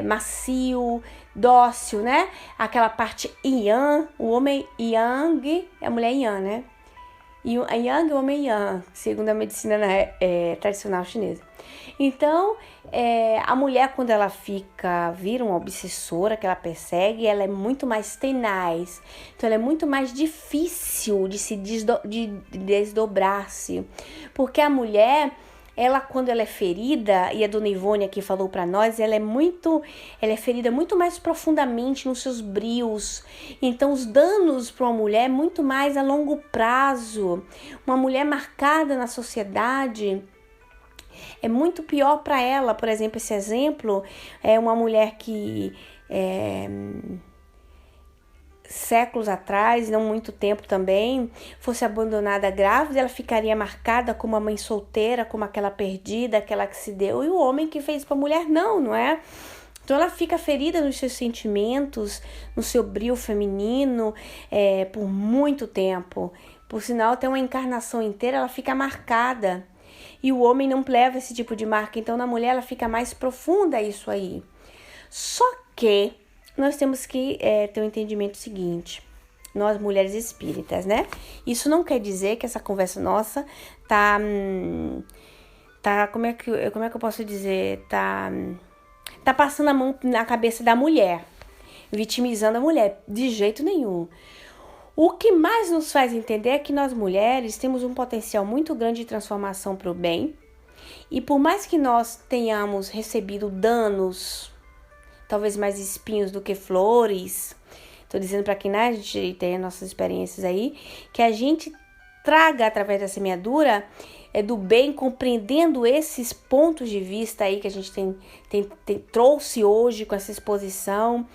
macio, dócil, né? Aquela parte yang, o homem yang, a mulher yang, né? E a yang, o homem yang, segundo a medicina tradicional chinesa. Então, a mulher, quando ela vira uma obsessora, que ela persegue, ela é muito mais tenaz. Então, ela é muito mais difícil de se desdobrar-se. Porque a mulher, ela, quando ela é ferida, e a dona Ivone aqui falou para nós, ela é ferida muito mais profundamente nos seus brios. Então, os danos para uma mulher é muito mais a longo prazo. Uma mulher marcada na sociedade é muito pior para ela. Por exemplo, esse exemplo é uma mulher que séculos atrás, não muito tempo também, fosse abandonada grávida, ela ficaria marcada como a mãe solteira, como aquela perdida, aquela que se deu, e o homem que fez para a mulher não é? Então ela fica ferida nos seus sentimentos, no seu brio feminino, por muito tempo. Por sinal, até uma encarnação inteira ela fica marcada. E o homem não leva esse tipo de marca, então na mulher ela fica mais profunda isso aí. Só que nós temos que ter um entendimento seguinte, nós mulheres espíritas, né? Isso não quer dizer que essa conversa nossa tá como é que eu posso dizer, tá passando a mão na cabeça da mulher, vitimizando a mulher, de jeito nenhum. O que mais nos faz entender é que nós mulheres temos um potencial muito grande de transformação para o bem, e por mais que nós tenhamos recebido danos, talvez mais espinhos do que flores, estou dizendo para quem a gente tem nossas experiências aí, que a gente traga através da semeadura do bem, compreendendo esses pontos de vista aí que a gente trouxe hoje com essa exposição,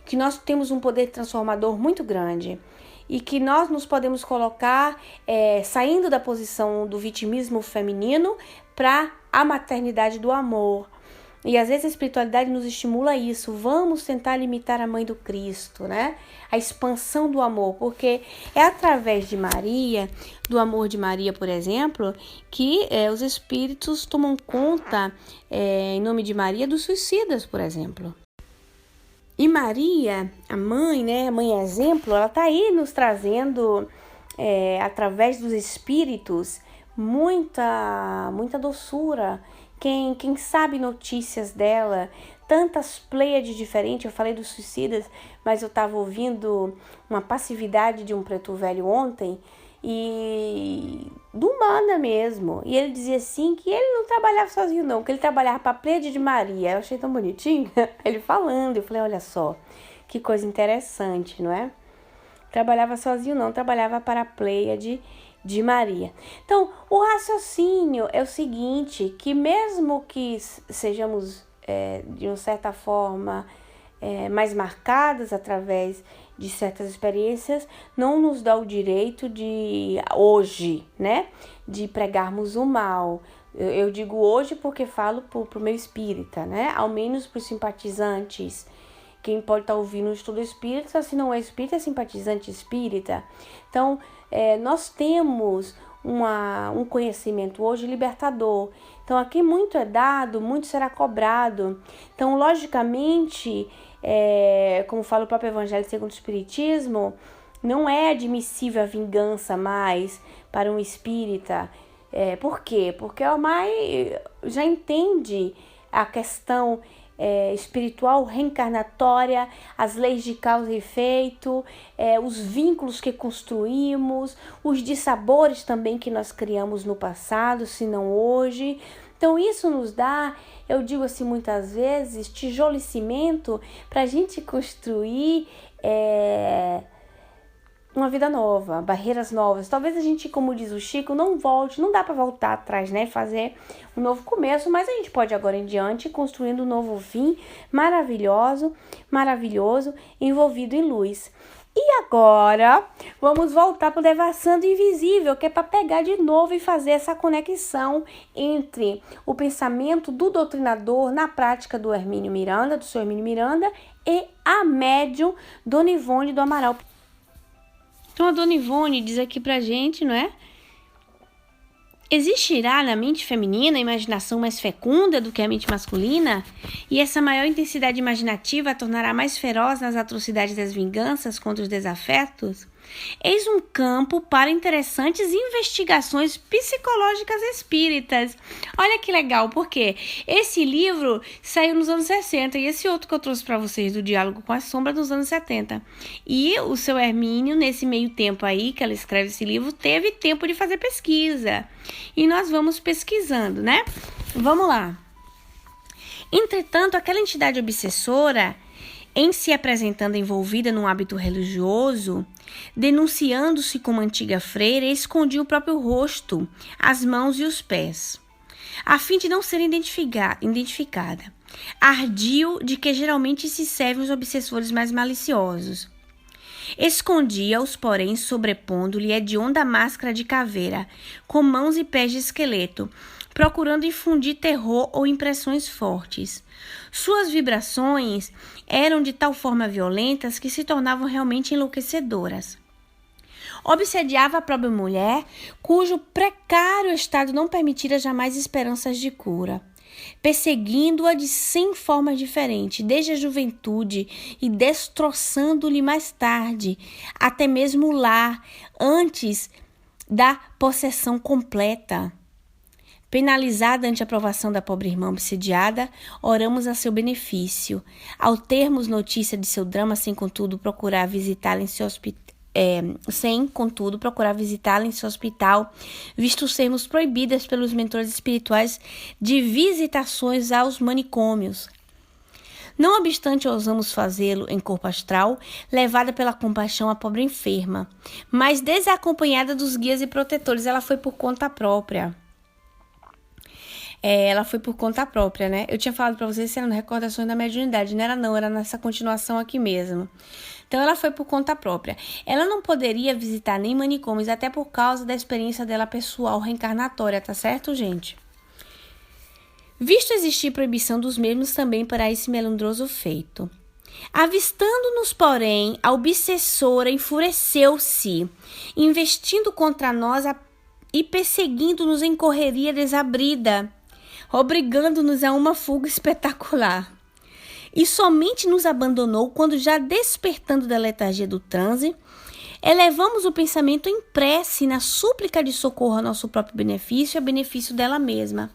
que nós temos um poder transformador muito grande e que nós nos podemos colocar saindo da posição do vitimismo feminino para a maternidade do amor. E às vezes a espiritualidade nos estimula a isso. Vamos tentar limitar a mãe do Cristo, né? A expansão do amor, porque é através de Maria, do amor de Maria, por exemplo, que os espíritos tomam conta, em nome de Maria, dos suicidas, por exemplo. E Maria, a mãe, né? A mãe exemplo, ela tá aí nos trazendo, através dos espíritos, muita doçura. Quem sabe notícias dela, tantas pleiades diferentes, eu falei dos suicidas, mas eu estava ouvindo uma passividade de um preto velho ontem, e do Humana mesmo, e ele dizia assim que ele não trabalhava sozinho não, que ele trabalhava para a Pleiade de Maria. Eu achei tão bonitinho, ele falando, eu falei, olha só, que coisa interessante, não é? Trabalhava sozinho não, trabalhava para a Pleiade de Maria. Então, o raciocínio é o seguinte, que mesmo que sejamos, de uma certa forma, mais marcadas através de certas experiências, não nos dá o direito de, hoje, né, de pregarmos o mal. Eu digo hoje porque falo pro meu espírita, né, ao menos para os simpatizantes. Quem pode estar ouvindo o estudo espírita, se não é espírita, é simpatizante espírita. Então, nós temos um conhecimento hoje libertador. Então, aqui muito é dado, muito será cobrado. Então, logicamente, como fala o próprio Evangelho segundo o Espiritismo, não é admissível a vingança mais para um espírita. Por quê? Porque o Amai já entende a questão espiritual reencarnatória, as leis de causa e efeito, os vínculos que construímos, os dissabores também que nós criamos no passado, se não hoje. Então isso nos dá, eu digo assim muitas vezes, tijolo e cimento para a gente construir uma vida nova, barreiras novas. Talvez a gente, como diz o Chico, não volte, não dá para voltar atrás, né? Fazer um novo começo, mas a gente pode agora em diante construindo um novo fim maravilhoso, envolvido em luz. E agora, vamos voltar para o Devassando Invisível, que é para pegar de novo e fazer essa conexão entre o pensamento do doutrinador na prática do Hermínio Miranda, do seu Hermínio Miranda, e a médium Dona Ivone do Amaral. Então, a Dona Ivone diz aqui pra gente, não é? Existirá na mente feminina a imaginação mais fecunda do que a mente masculina? E essa maior intensidade imaginativa a tornará mais feroz nas atrocidades das vinganças contra os desafetos? Eis um campo para interessantes investigações psicológicas espíritas. Olha que legal, porque esse livro saiu nos anos 60 e esse outro que eu trouxe para vocês do Diálogo com a Sombra nos anos 70. E o seu Hermínio, nesse meio tempo aí que ela escreve esse livro, teve tempo de fazer pesquisa. E nós vamos pesquisando, né? Vamos lá. Entretanto, aquela entidade obsessora, em se apresentando envolvida num hábito religioso, denunciando-se como antiga freira, escondia o próprio rosto, as mãos e os pés, a fim de não ser identificada. Ardil de que geralmente se servem os obsessores mais maliciosos. Escondia-os, porém, sobrepondo-lhe hedionda máscara de caveira, com mãos e pés de esqueleto, procurando infundir terror ou impressões fortes. Suas vibrações eram de tal forma violentas que se tornavam realmente enlouquecedoras. Obsediava a própria mulher, cujo precário estado não permitira jamais esperanças de cura, perseguindo-a de 100 formas diferentes, desde a juventude e destroçando-lhe mais tarde, até mesmo o lar, antes da possessão completa. Penalizada ante a aprovação da pobre irmã obsediada, oramos a seu benefício. Ao termos notícia de seu drama, sem contudo procurar visitá-la em seu hospital, visto sermos proibidas pelos mentores espirituais de visitações aos manicômios. Não obstante, ousamos fazê-lo em corpo astral, levada pela compaixão à pobre enferma, mas desacompanhada dos guias e protetores. Ela foi por conta própria. Né? Eu tinha falado para vocês, eram recordações da mediunidade, não era nessa continuação aqui mesmo. Então, ela foi por conta própria. Ela não poderia visitar nem manicômios, até por causa da experiência dela pessoal reencarnatória, tá certo, gente? Visto existir proibição dos mesmos também para esse melindroso feito. Avistando-nos, porém, a obsessora enfureceu-se, investindo contra nós e perseguindo-nos em correria desabrida, obrigando-nos a uma fuga espetacular. E somente nos abandonou quando, já despertando da letargia do transe, elevamos o pensamento em prece na súplica de socorro ao nosso próprio benefício e a benefício dela mesma.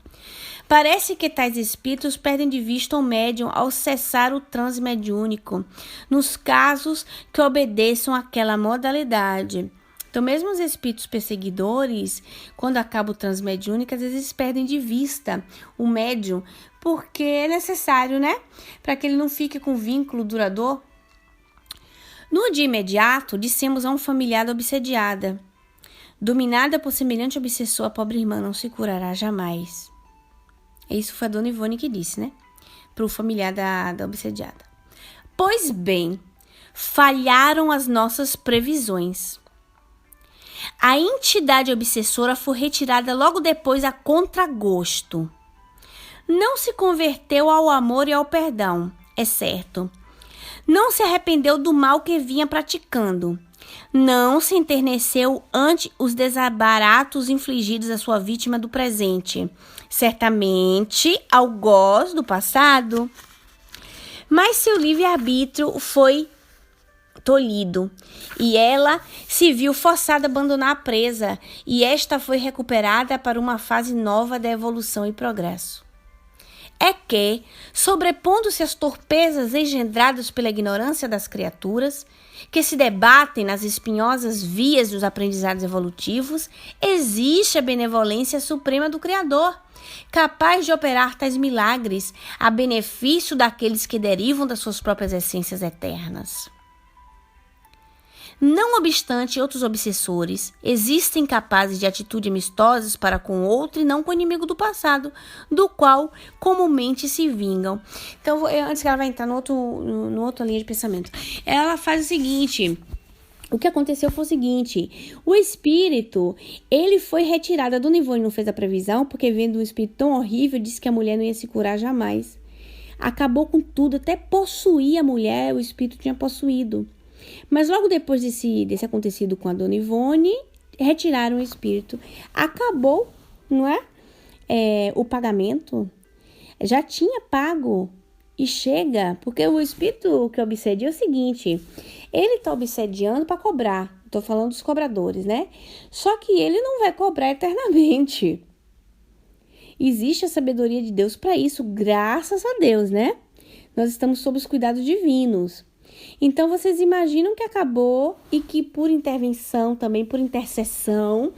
Parece que tais espíritos perdem de vista o médium ao cessar o transe mediúnico, nos casos que obedeçam àquela modalidade. Então, mesmo os espíritos perseguidores, quando acaba o transe mediúnico, às vezes perdem de vista o médium, porque é necessário, né? Para que ele não fique com vínculo duradouro. No dia imediato, dissemos a um familiar da obsediada: Dominada por semelhante obsessor, a pobre irmã não se curará jamais. Isso foi a dona Ivone que disse, né? Para o familiar da obsediada. Pois bem, falharam as nossas previsões. A entidade obsessora foi retirada logo depois a contragosto. Não se converteu ao amor e ao perdão, é certo. Não se arrependeu do mal que vinha praticando. Não se enterneceu ante os desabaratos infligidos à sua vítima do presente. Certamente, algoz do passado. Mas seu livre-arbítrio foi tolhido, e ela se viu forçada a abandonar a presa, e esta foi recuperada para uma fase nova da evolução e progresso. É que, sobrepondo-se às torpezas engendradas pela ignorância das criaturas, que se debatem nas espinhosas vias dos aprendizados evolutivos, existe a benevolência suprema do Criador, capaz de operar tais milagres a benefício daqueles que derivam das suas próprias essências eternas. Não obstante, outros obsessores existem capazes de atitude amistosas para com outro e não com o inimigo do passado, do qual comumente se vingam. Então, antes que ela vai entrar no outra linha de pensamento, ela faz o seguinte: o que aconteceu foi o seguinte: o espírito, ele foi retirado. A dona Ivone não fez a previsão, porque vendo um espírito tão horrível, disse que a mulher não ia se curar jamais. Acabou com tudo, até possuir a mulher, o espírito tinha possuído. Mas logo depois desse acontecido com a dona Ivone, retiraram o espírito. Acabou, não é? O pagamento. Já tinha pago. E chega, porque o espírito que obsedia é o seguinte: ele está obsediando para cobrar. Estou falando dos cobradores, né? Só que ele não vai cobrar eternamente. Existe a sabedoria de Deus para isso, graças a Deus, né? Nós estamos sob os cuidados divinos. Então, vocês imaginam que acabou e que por intervenção, também por intercessão,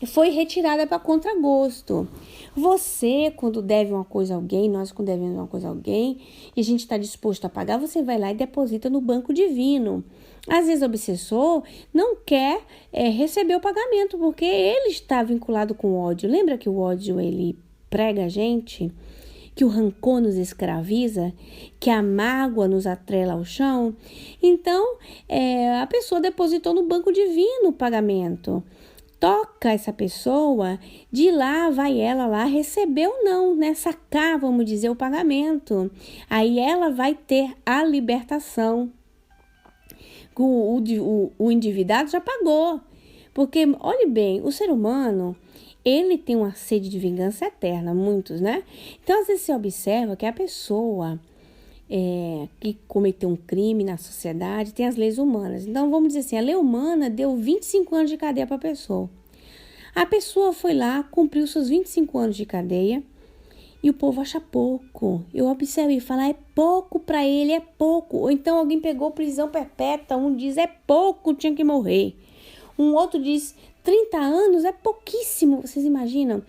foi retirada para contragosto. Você, quando deve uma coisa a alguém, nós quando devemos uma coisa a alguém, e a gente está disposto a pagar, você vai lá e deposita no banco divino. Às vezes o obsessor não quer receber o pagamento, porque ele está vinculado com o ódio. Lembra que o ódio, ele prega a gente? Que o rancor nos escraviza, que a mágoa nos atrela ao chão. Então, a pessoa depositou no banco divino o pagamento. Toca essa pessoa, de lá vai ela lá receber ou não, né? Sacar, vamos dizer, o pagamento. Aí ela vai ter a libertação. O endividado já pagou. Porque, olhe bem, o ser humano, ele tem uma sede de vingança eterna, muitos, né? Então, às vezes você observa que a pessoa que cometeu um crime na sociedade tem as leis humanas. Então, vamos dizer assim, a lei humana deu 25 anos de cadeia para a pessoa. A pessoa foi lá, cumpriu seus 25 anos de cadeia e o povo acha pouco. Eu observei falar, é pouco para ele, é pouco. Ou então alguém pegou prisão perpétua, um diz, é pouco, tinha que morrer. Um outro diz, 30 anos é pouquíssimo. Vocês imaginam?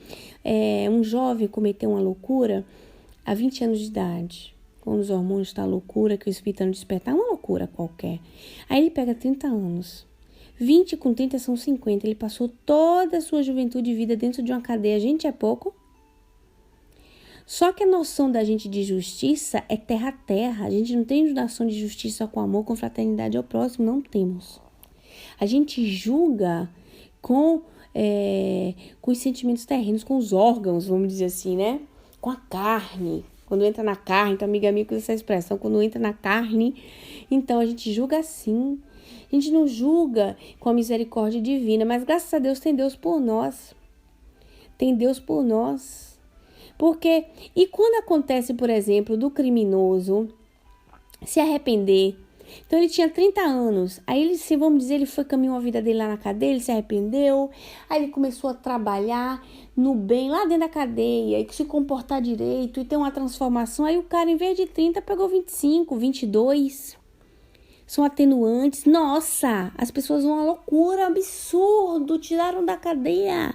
Um jovem cometeu uma loucura a 20 anos de idade. Quando os hormônios estão loucura, que o espírito não despertar, uma loucura qualquer. Aí ele pega 30 anos. 20 com 30 são 50. Ele passou toda a sua juventude e vida dentro de uma cadeia. Gente, é pouco? Só que a noção da gente de justiça é terra a terra. A gente não tem noção de justiça com amor, com fraternidade ao próximo. Não temos. A gente julga com os sentimentos terrenos, com os órgãos, vamos dizer assim, né? Com a carne. Quando entra na carne, então amiga minha usa essa expressão, quando entra na carne, então a gente julga assim. A gente não julga com a misericórdia divina, mas graças a Deus tem Deus por nós. Tem Deus por nós. Porque, e quando acontece, por exemplo, do criminoso se arrepender? Então ele tinha 30 anos, aí ele, vamos dizer, ele foi caminhar a vida dele lá na cadeia, ele se arrependeu, aí ele começou a trabalhar no bem lá dentro da cadeia, e se comportar direito, e ter uma transformação, aí o cara em vez de 30 pegou 25, 22, são atenuantes, nossa, as pessoas vão à loucura, absurdo, tiraram da cadeia,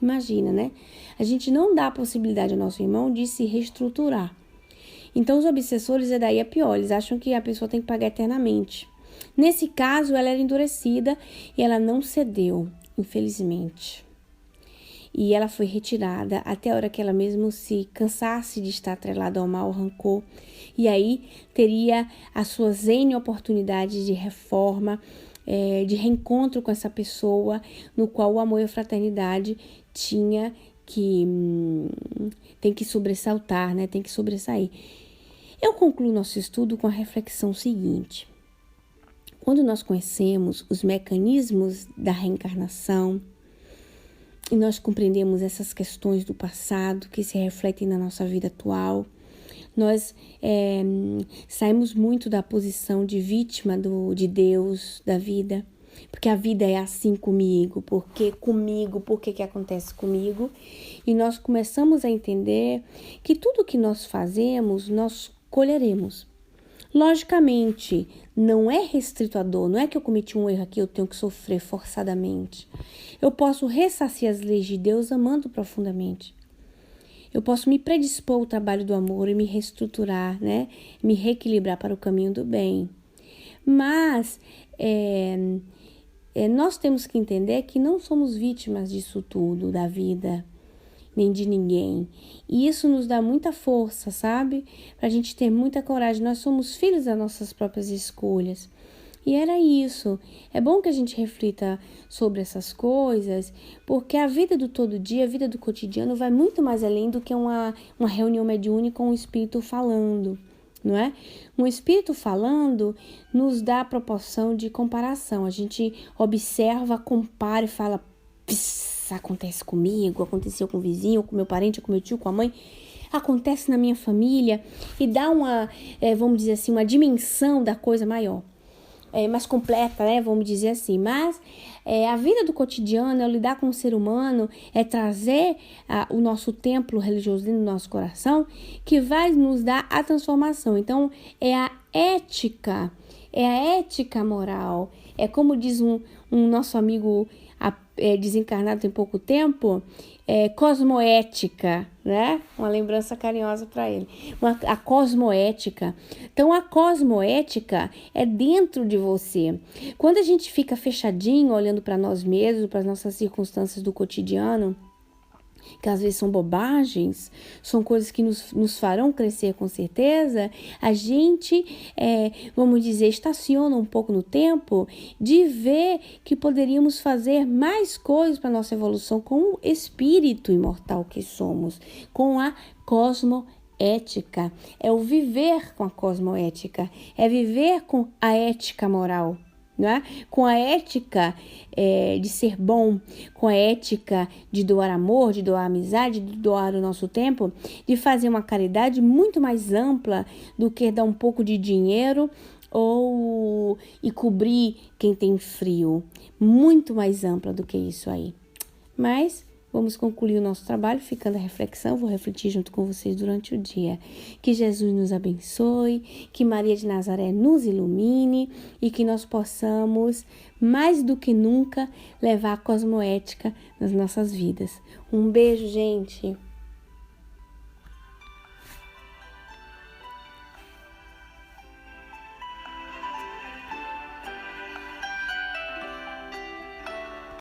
imagina, né? A gente não dá a possibilidade ao nosso irmão de se reestruturar. Então, os obsessores, daí é pior, eles acham que a pessoa tem que pagar eternamente. Nesse caso, ela era endurecida e ela não cedeu. infelizmente. E ela foi retirada até a hora que ela mesmo se cansasse de estar atrelada ao mal, ao rancor. E aí teria as suas N oportunidades de reforma, de reencontro com essa pessoa, no qual o amor e a fraternidade tem que sobressaltar, né? Tem que sobressair. Eu concluo nosso estudo com a reflexão seguinte. Quando nós conhecemos os mecanismos da reencarnação e nós compreendemos essas questões do passado que se refletem na nossa vida atual, nós saímos muito da posição de vítima de Deus, da vida, porque a vida é assim comigo, por que acontece comigo? E nós começamos a entender que tudo que nós fazemos, nós colheremos. Logicamente, não é restrito à dor, não é que eu cometi um erro aqui, eu tenho que sofrer forçadamente. Eu posso ressarcir as leis de Deus amando profundamente. Eu posso me predispor ao trabalho do amor e me reestruturar, né? Me reequilibrar para o caminho do bem. Mas nós temos que entender que não somos vítimas disso tudo, da vida, nem de ninguém. E isso nos dá muita força, sabe? Pra gente ter muita coragem. Nós somos filhos das nossas próprias escolhas. E era isso. É bom que a gente reflita sobre essas coisas, porque a vida do todo dia, a vida do cotidiano vai muito mais além do que uma reunião mediúnica com um espírito falando, não é? Um espírito falando nos dá a proporção de comparação. A gente observa, compara e fala, acontece comigo, aconteceu com o vizinho, com meu parente, com meu tio, com a mãe, acontece na minha família, e dá vamos dizer assim, uma dimensão da coisa maior. Mais completa, né? Vamos dizer assim. Mas a vida do cotidiano, lidar com o ser humano, trazer o nosso templo religioso dentro do nosso coração, que vai nos dar a transformação. Então, é a ética moral. É como diz um nosso amigo desencarnado tem pouco tempo, cosmoética, né? Uma lembrança carinhosa para ele. A cosmoética. Então, a cosmoética é dentro de você. Quando a gente fica fechadinho, olhando para nós mesmos, para as nossas circunstâncias do cotidiano, que às vezes são bobagens, são coisas que nos farão crescer com certeza, a gente, vamos dizer, estaciona um pouco no tempo de ver que poderíamos fazer mais coisas para a nossa evolução com o espírito imortal que somos, com a cosmoética. É o viver com a cosmoética, é viver com a ética moral. Né? Com a ética de ser bom, com a ética de doar amor, de doar amizade, de doar o nosso tempo, de fazer uma caridade muito mais ampla do que dar um pouco de dinheiro e cobrir quem tem frio. Muito mais ampla do que isso aí. Mas vamos concluir o nosso trabalho, ficando a reflexão, vou refletir junto com vocês durante o dia. Que Jesus nos abençoe, que Maria de Nazaré nos ilumine e que nós possamos, mais do que nunca, levar a cosmoética nas nossas vidas. Um beijo, gente!